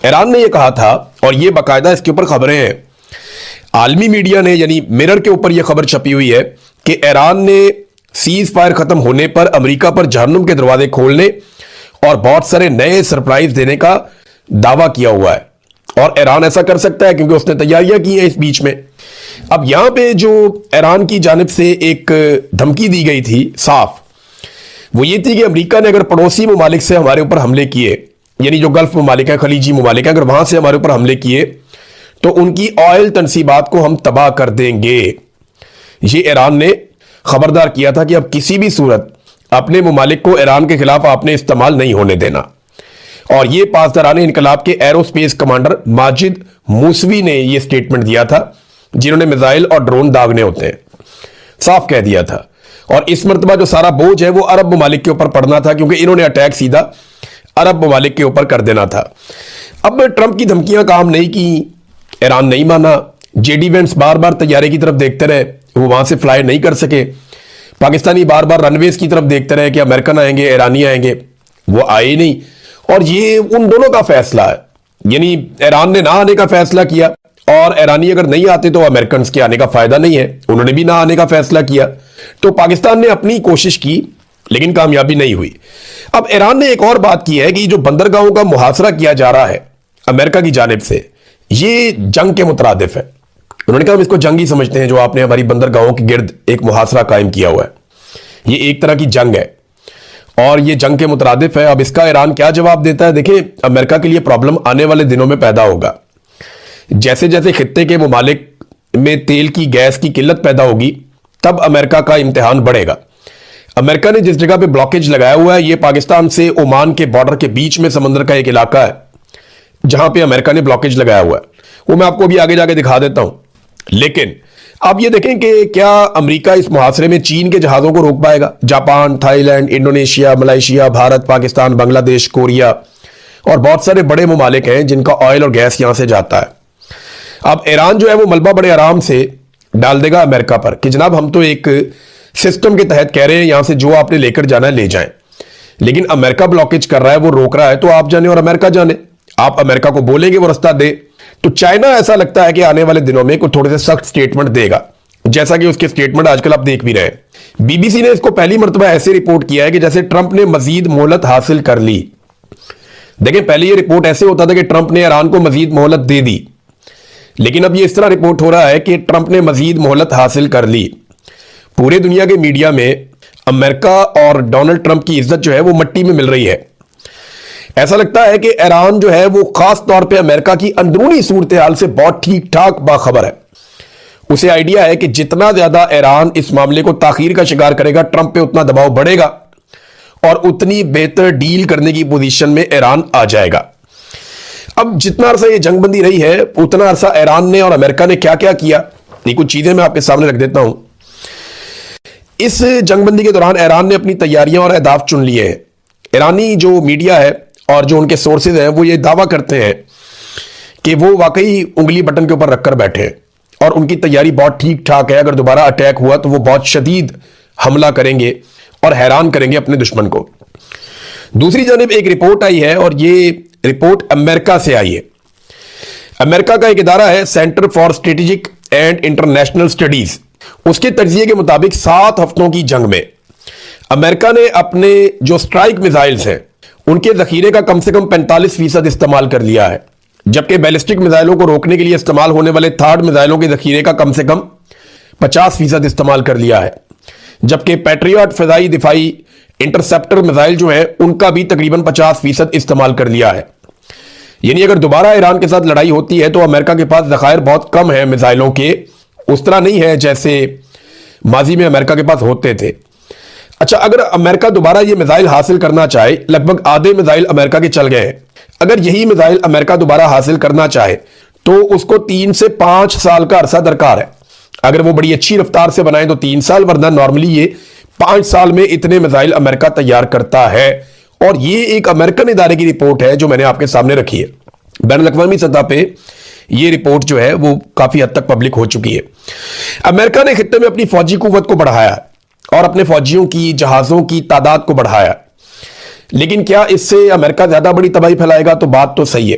ایران نے یہ کہا تھا، اور یہ باقاعدہ اس کے اوپر خبریں ہیں، عالمی میڈیا نے یعنی میرر کے اوپر یہ خبر چھپی ہوئی ہے کہ ایران نے سیز فائر ختم ہونے پر امریکہ پر جہنم کے دروازے کھولنے اور بہت سارے نئے سرپرائز دینے کا دعویٰ کیا ہوا ہے، اور ایران ایسا کر سکتا ہے کیونکہ اس نے تیاریاں کی ہیں اس بیچ میں۔ اب یہاں پہ جو ایران کی جانب سے ایک دھمکی دی گئی تھی صاف، وہ یہ تھی کہ امریکہ نے اگر پڑوسی ممالک سے ہمارے اوپر حملے کیے، یعنی جو گلف ممالک ہیں، خلیجی ممالک ہیں، اگر وہاں سے ہمارے اوپر حملے کیے تو ان کی آئل تنصیبات کو ہم تباہ کر دیں گے۔ یہ ایران نے خبردار کیا تھا کہ اب کسی بھی صورت اپنے ممالک کو ایران کے خلاف آپ نے استعمال نہیں ہونے دینا، اور یہ پاسداران انقلاب کے arrow space commander Majid Moosavi نے یہ سٹیٹمنٹ دیا تھا، جنہوں نے میزائل اور ڈرون داغنے ہوتے ہیں، صاف کہہ دیا تھا۔ اور اس مرتبہ جو سارا بوجھ ہے وہ عرب ممالک کے اوپر پڑنا تھا، کیونکہ انہوں نے اٹیک سیدھا عرب ممالک کے اوپر کر دینا تھا۔ اب ٹرمپ کی دھمکیاں کام نہیں کی، ایران نہیں مانا، جے ڈی وینس بار بار طیارے کی طرف دیکھتے رہے، وہ وہاں سے فلائی نہیں کر سکے، پاکستانی بار بار رن ویز کی طرف دیکھتے رہے کہ امریکن آئیں گے، ایرانی آئیں گے، وہ آئے ہی نہیں۔ اور یہ ان دونوں کا فیصلہ ہے، یعنی ایران نے نہ آنے کا فیصلہ کیا، اور ایرانی اگر نہیں آتے تو امریکنز کے آنے کا فائدہ نہیں ہے، انہوں نے بھی نہ آنے کا فیصلہ کیا۔ تو پاکستان نے اپنی کوشش کی لیکن کامیابی نہیں ہوئی۔ اب ایران نے ایک اور بات کی ہے کہ جو بندرگاہوں کا محاصرہ کیا جا رہا ہے امریکہ کی جانب سے، یہ جنگ کے مترادف ہے۔ انہوں نے کہا ہم اس کو جنگ ہی سمجھتے ہیں جو آپ نے ہماری بندرگاہوں کے گرد ایک محاصرہ قائم کیا ہوا ہے، یہ ایک طرح کی جنگ ہے اور یہ جنگ کے مترادف ہے۔ اب اس کا ایران کیا جواب دیتا ہے؟ دیکھیں، امریکہ کے لیے پرابلم آنے والے دنوں میں پیدا ہوگا۔ جیسے جیسے خطے کے ممالک میں تیل کی گیس کی قلت پیدا ہوگی، تب امریکہ کا امتحان بڑھے گا۔ امریکہ نے جس جگہ پہ بلاکیج لگایا ہوا ہے، یہ پاکستان سے عمان کے بارڈر کے بیچ میں سمندر کا ایک علاقہ ہے جہاں پہ امریکہ نے بلاکیج لگایا ہوا ہے، وہ میں آپ کو بھی آگے جا کے دکھا دیتا ہوں۔ لیکن آپ یہ دیکھیں کہ کیا امریکہ اس محاصرے میں چین کے جہازوں کو روک پائے گا؟ Japan, Thailand, Indonesia, Malaysia, Bharat, Pakistan, Bangladesh, Korea اور بہت سارے بڑے ممالک ہیں جن کا آئل اور گیس یہاں سے جاتا ہے۔ اب ایران جو ہے وہ ملبہ بڑے آرام سے ڈال دے گا امریکہ پر کہ جناب ہم تو ایک سسٹم کے تحت کہہ رہے ہیں یہاں سے جو آپ نے لے کر جانا ہے لے جائیں، لیکن امریکہ بلاکیج کر رہا ہے، وہ روک رہا ہے، تو آپ جانے اور امریکہ جانے۔ آپ امریکہ کو بولیں گے وہ رستہ دے، تو چائنا ایسا لگتا ہے کہ آنے والے دنوں میں کوئی تھوڑے سے سخت سٹیٹمنٹ دے گا، جیسا کہ اس کے سٹیٹمنٹ آج کل آپ دیکھ بھی رہے ہیں۔ بی بی سی نے اس کو پہلی مرتبہ ایسے رپورٹ کیا ہے کہ جیسے ٹرمپ نے مزید مہلت حاصل کر لی۔ دیکھیں، پہلے یہ رپورٹ ایسے ہوتا تھا کہ ٹرمپ نے ایران کو مزید مہلت دے دی، لیکن اب یہ اس طرح رپورٹ ہو رہا ہے کہ ٹرمپ نے مزید مہلت حاصل کر لی۔ پورے دنیا کے میڈیا میں امریکہ اور ڈونلڈ ٹرمپ کی عزت جو ہے وہ مٹی میں مل رہی ہے۔ ایسا لگتا ہے کہ ایران جو ہے وہ خاص طور پہ امریکہ کی اندرونی صورتحال سے بہت ٹھیک ٹھاک باخبر ہے۔ اسے آئیڈیا ہے کہ جتنا زیادہ ایران اس معاملے کو تاخیر کا شکار کرے گا، ٹرمپ پہ اتنا دباؤ بڑھے گا اور اتنی بہتر ڈیل کرنے کی پوزیشن میں ایران آ جائے گا۔ اب جتنا عرصہ یہ جنگ بندی رہی ہے، اتنا عرصہ ایران نے اور امریکہ نے کیا کیا کیا، یہ کچھ چیزیں میں آپ کے سامنے رکھ دیتا ہوں۔ اس جنگ بندی کے دوران ایران نے اپنی تیاریاں اور اہداف چن لیے ہیں۔ ایرانی جو میڈیا ہے اور جو ان کے سورسز ہیں وہ یہ دعویٰ کرتے ہیں کہ وہ واقعی انگلی بٹن کے اوپر رکھ کر بیٹھے ہیں اور ان کی تیاری بہت ٹھیک ٹھاک ہے۔ اگر دوبارہ اٹیک ہوا تو وہ بہت شدید حملہ کریں گے اور حیران کریں گے اپنے دشمن کو۔ دوسری جانب ایک رپورٹ آئی ہے اور یہ رپورٹ امریکہ سے آئی ہے۔ امریکہ کا ایک ادارہ ہے centre for strategic and international studies, اس کے تجزیے کے مطابق 7 ہفتوں کی جنگ میں امریکہ نے اپنے جو اسٹرائک میزائلز ہیں ان کے ذخیرے کا کم سے کم 45% استعمال کر لیا ہے، جبکہ بیلسٹک میزائلوں کو روکنے کے لیے استعمال ہونے والے تھرڈ میزائلوں کے ذخیرے کا کم سے کم 50% استعمال کر لیا ہے، جبکہ پیٹریاٹ فضائی دفاعی انٹرسپٹر میزائل جو ہیں ان کا بھی تقریباً 50% استعمال کر لیا ہے۔ یعنی اگر دوبارہ ایران کے ساتھ لڑائی ہوتی ہے تو امریکہ کے پاس ذخائر بہت کم ہیں میزائلوں کے، اس طرح نہیں ہے جیسے ماضی میں امریکہ کے پاس ہوتے تھے۔ اچھا، اگر امریکہ دوبارہ یہ میزائل حاصل کرنا چاہے، لگ بھگ آدھے میزائل امریکہ کے چل گئے ہیں، اگر یہی میزائل امریکہ دوبارہ حاصل کرنا چاہے تو اس کو 3 سے 5 سال کا عرصہ درکار ہے۔ اگر وہ بڑی اچھی رفتار سے بنائیں تو 3 سال، ورنہ نارملی یہ 5 سال میں اتنے میزائل امریکہ تیار کرتا ہے۔ اور یہ ایک امریکن ادارے کی رپورٹ ہے جو میں نے آپ کے سامنے رکھی ہے۔ بین الاقوامی سطح پہ یہ رپورٹ جو ہے وہ کافی حد تک پبلک ہو چکی ہے۔ امریکہ نے خطے میں اپنی فوجی قوت کو بڑھایا اور اپنے فوجیوں کی جہازوں کی تعداد کو بڑھایا، لیکن کیا اس سے امریکہ زیادہ بڑی تباہی پھیلائے گا؟ تو بات تو صحیح ہے۔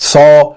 100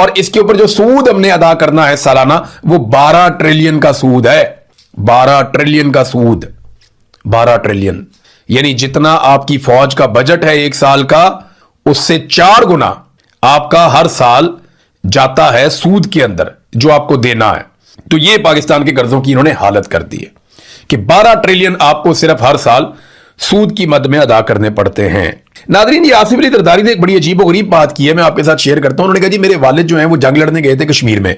اور اس کے اوپر جو سود ہم نے ادا کرنا ہے سالانہ وہ 12 ٹریلین کا سود ہے. 12 ٹریلین کا سود. 12 ٹریلین یعنی جتنا آپ کی فوج کا بجٹ ہے ایک سال کا اس سے 4 گنا آپ کا ہر سال جاتا ہے سود کے اندر جو آپ کو دینا ہے. تو یہ پاکستان کے قرضوں کی انہوں نے حالت کر دی ہے کہ 12 ٹریلین آپ کو صرف ہر سال سود کی مد میں ادا کرنے پڑتے ہیں. ناظرین یہ آصف علی زرداری نے ایک بڑی عجیب و غریب بات کی ہے, میں آپ کے ساتھ شیئر کرتا ہوں. انہوں نے کہا جی میرے والد جو ہیں وہ جنگ لڑنے گئے تھے کشمیر میں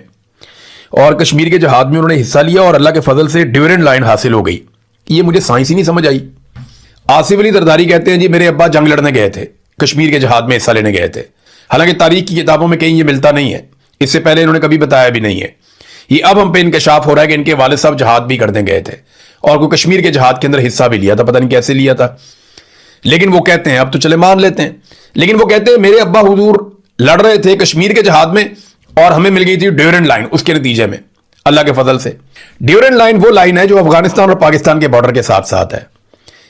اور کشمیر کے جہاد میں انہوں نے حصہ لیا اور اللہ کے فضل سے ڈیورنڈ لائن حاصل ہو گئی. یہ مجھے سائنس ہی نہیں سمجھ آئی. آصف علی زرداری کہتے ہیں جی میرے ابا جنگ لڑنے گئے تھے, کشمیر کے جہاد میں حصہ لینے گئے تھے. حالانکہ تاریخ کی کتابوں میں کہیں یہ ملتا نہیں ہے, اس سے پہلے انہوں نے کبھی بتایا بھی نہیں ہے. یہ اب ہم پہ انکشاف ہو رہا ہے کہ ان کے والد صاحب جہاد بھی کرنے گئے تھے اور کوئی کشمیر کے جہاد کے اندر حصہ بھی لیا تھا, پتہ نہیں کیسے لیا تھا. لیکن وہ کہتے ہیں, اب تو چلے مان لیتے ہیں, لیکن وہ کہتے ہیں میرے ابا حضور لڑ رہے تھے کشمیر کے جہاد میں اور ہمیں مل گئی تھی ڈیورنڈ لائن. اس کے نتیجے میں اللہ کے فضل سے ڈیورنڈ لائن وہ لائن ہے جو افغانستان اور پاکستان کے بارڈر کے ساتھ ساتھ ہے.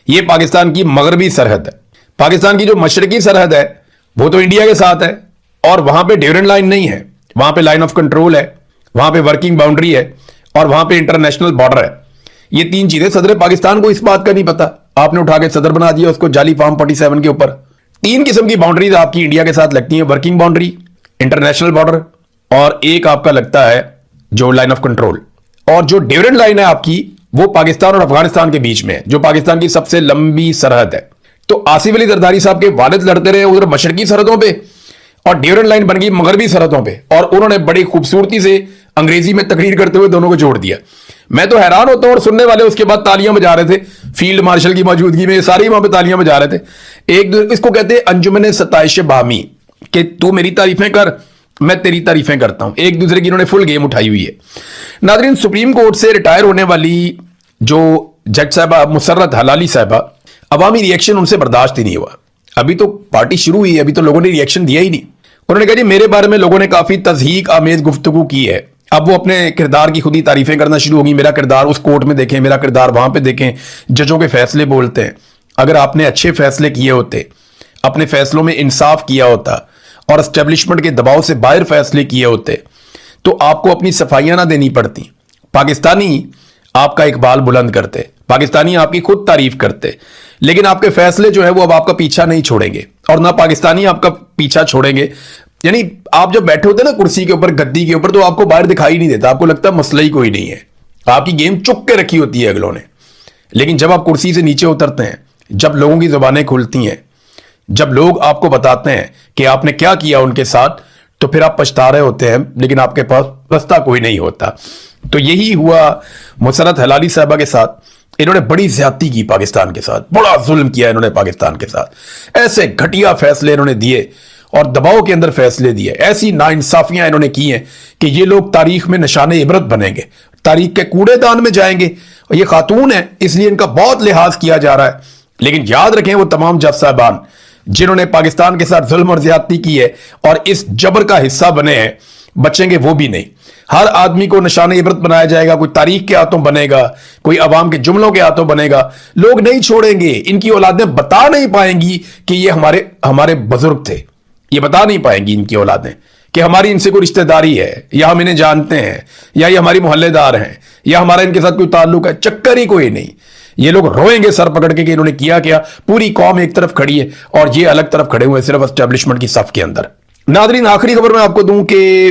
یہ پاکستان کی مغربی سرحد ہے. پاکستان کی جو مشرقی سرحد ہے وہ تو انڈیا کے ساتھ ہے اور وہاں پہ ڈیورنڈ لائن نہیں ہے, وہاں پہ لائن آف کنٹرول ہے, وہاں پہ ورکنگ باؤنڈری ہے اور وہاں پہ انٹرنیشنل بارڈر ہے. یہ 3 چیزیں صدر پاکستان کو اس بات کا نہیں پتا, آپ نے اٹھا کے صدر بنا دیا اس کو جعلی فارم 47 کے اوپر. 3 قسم کی باؤنڈریز آپ کی انڈیا کے ساتھ لگتی ہیں, ورکنگ باؤنڈری, انٹرنیشنل بارڈر اور ایک آپ کا لگتا ہے جو لائن آف کنٹرول. اور جو ڈیورنڈ لائن ہے آپ کی وہ پاکستان اور افغانستان کے بیچ میں ہے جو پاکستان کی سب سے لمبی سرحد ہے. تو آصف علی زرداری صاحب کے والد لڑتے رہے ادھر مشرقی سرحدوں پہ اور ڈیورنڈ لائن بن گئی مغربی سرحدوں پہ اور انہوں نے بڑی خوبصورتی سے انگریزی میں تقریر کرتے ہوئے دونوں کو جوڑ دیا. میں تو حیران ہوتا ہوں اور سننے والے اس کے بعد تالیاں بجا رہے تھے فیلڈ مارشل کی موجودگی میں, سارے وہاں پہ تالیاں بجا رہے تھے. اس کو کہتے ہیں انجمن ستائش باہمی کہ تو میری تعریفیں کر میں تیری تعریفیں کرتا ہوں. ایک دوسرے کی انہوں نے فل گیم اٹھائی ہوئی ہے. ناظرین سپریم کورٹ سے ریٹائر ہونے والی جو جج صاحبہ مسرت حلالی صاحبہ, عوامی ریئیکشن ان سے برداشت ہی نہیں ہوا. ابھی تو پارٹی شروع ہوئی ہے, ابھی تو لوگوں نے ریئیکشن دیا ہی نہیں. انہوں نے کہا جی میرے بارے میں لوگوں نے کافی تضحیق آمیز گفتگو کی ہے, اب وہ اپنے کردار کی خود ہی تعریفیں کرنا شروع ہوگی. میرا کردار اس کورٹ میں دیکھیں, میرا کردار وہاں پہ دیکھیں, ججوں کے فیصلے بولتے ہیں. اگر آپ نے اچھے فیصلے کیے ہوتے, اپنے فیصلوں میں انصاف کیا ہوتا اور اسٹیبلشمنٹ کے دباؤ سے باہر فیصلے کیے ہوتے تو آپ کو اپنی صفائیاں نہ دینی پڑتی. پاکستانی آپ کا اقبال بلند کرتے, پاکستانی آپ کی خود تعریف کرتے, لیکن آپ کے فیصلے جو ہے وہ اب آپ کا پیچھا نہیں چھوڑیں گے اور نہ پاکستانی آپ کا پیچھا چھوڑیں گے. یعنی آپ جب بیٹھے ہوتے ہیں نا کرسی کے اوپر, گدی کے اوپر, تو آپ کو باہر دکھائی نہیں دیتا, آپ کو لگتا ہے مسئلہ ہی کوئی نہیں ہے, آپ کی گیم چک کے رکھی ہوتی ہے اگلوں نے. لیکن جب آپ کرسی سے نیچے اترتے ہیں, جب لوگوں کی زبانیں کھلتی ہیں, جب لوگ آپ کو بتاتے ہیں کہ آپ نے کیا کیا ان کے ساتھ, تو پھر آپ پچھتا رہے ہوتے ہیں لیکن آپ کے پاس رستہ کوئی نہیں ہوتا. تو یہی ہوا مسرت حلالی صاحبہ کے ساتھ. انہوں نے بڑی زیادتی کی پاکستان کے ساتھ, بڑا ظلم کیا انہوں نے پاکستان کے ساتھ. ایسے گھٹیا فیصلے انہوں نے دیے اور دباؤ کے اندر فیصلے دیے, ایسی ناانصافیاں انہوں نے کی ہیں کہ یہ لوگ تاریخ میں نشان عبرت بنیں گے, تاریخ کے کوڑے دان میں جائیں گے. اور یہ خاتون ہیں اس لیے ان کا بہت لحاظ کیا جا رہا ہے, لیکن یاد رکھیں وہ تمام جج صاحبان جنہوں نے پاکستان کے ساتھ ظلم اور زیادتی کی ہے اور اس جبر کا حصہ بنے ہیں, بچیں گے وہ بھی نہیں. ہر آدمی کو نشان عبرت بنایا جائے گا, کوئی تاریخ کے ہاتھوں بنے گا, کوئی عوام کے جملوں کے ہاتھوں بنے گا. لوگ نہیں چھوڑیں گے, ان کی اولادیں بتا نہیں پائیں گی کہ یہ ہمارے بزرگ تھے, یہ بتا نہیں پائیں گی ان کی اولادیں کہ ہماری ان سے کوئی رشتہ داری ہے یا ہم انہیں جانتے ہیں یا یہ ہماری محلے دار ہیں یا ہمارا ان کے ساتھ کوئی تعلق ہے. چکر ہی کوئی نہیں. یہ لوگ روئیں گے سر پکڑ کے کہ انہوں نے کیا. پوری قوم ایک طرف کھڑی ہے اور یہ الگ طرف کھڑے ہوئے صرف اسٹیبلشمنٹ کی صف کے اندر. ناظرین آخری خبر میں آپ کو دوں کہ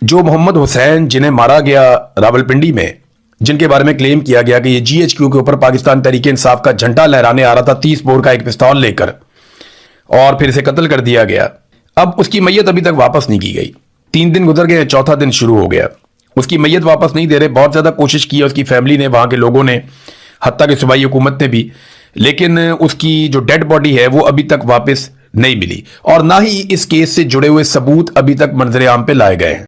جو محمد حسین جنہیں مارا گیا راولپنڈی میں, جن کے بارے میں کلیم کیا گیا کہ یہ جی ایچ کیو کے اوپر پاکستان تحریک انصاف کا جھنڈا لہرانے آ رہا تھا 30 بور کا ایک پستول لے کر اور پھر اسے قتل کر دیا گیا, اب اس کی میت ابھی تک واپس نہیں کی گئی. 3 دن گزر گئے, 4تھا دن شروع ہو گیا, اس کی میت واپس نہیں دے رہے. بہت زیادہ کوشش کی ہے اس کی فیملی نے, وہاں کے لوگوں نے, حتیٰ کہ صوبائی حکومت نے بھی, لیکن اس کی جو ڈیڈ باڈی ہے وہ ابھی تک واپس نہیں ملی اور نہ ہی اس کیس سے جڑے ہوئے ثبوت ابھی تک منظر عام پہ لائے گئے ہیں.